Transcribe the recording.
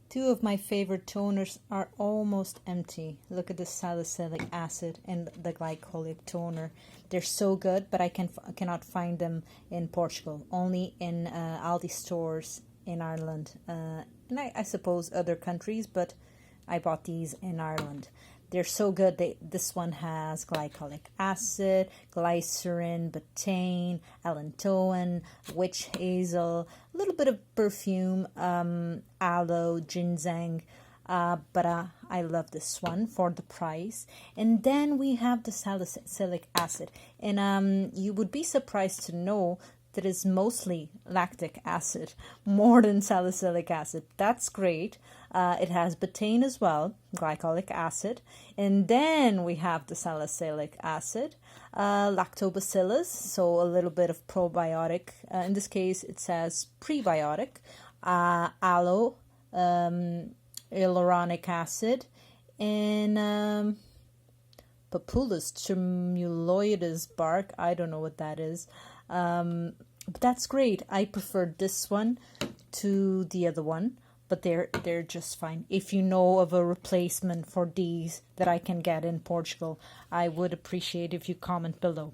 Two of my favorite toners are almost empty. Look at the salicylic acid and the glycolic toner. They're so good, but I cannot find them in Portugal. Only in Aldi stores in Ireland. And I suppose other countries, but I bought these in Ireland. They're so good. This one has glycolic acid, glycerin, betaine, allantoin, witch hazel, a little bit of perfume, aloe, ginseng. But I love this one for the price. And then we have the salicylic acid. And you would be surprised to know that is mostly lactic acid, more than salicylic acid. That's great. It has betaine as well, glycolic acid. And then we have the salicylic acid, lactobacillus, so a little bit of probiotic. In this case, it says prebiotic, aloe, hyaluronic acid, and Papulus tremuloides bark. I don't know what that is. But that's great. I prefer this one to the other one, but they're just fine. If you know of a replacement for these that I can get in Portugal, I would appreciate if you comment below.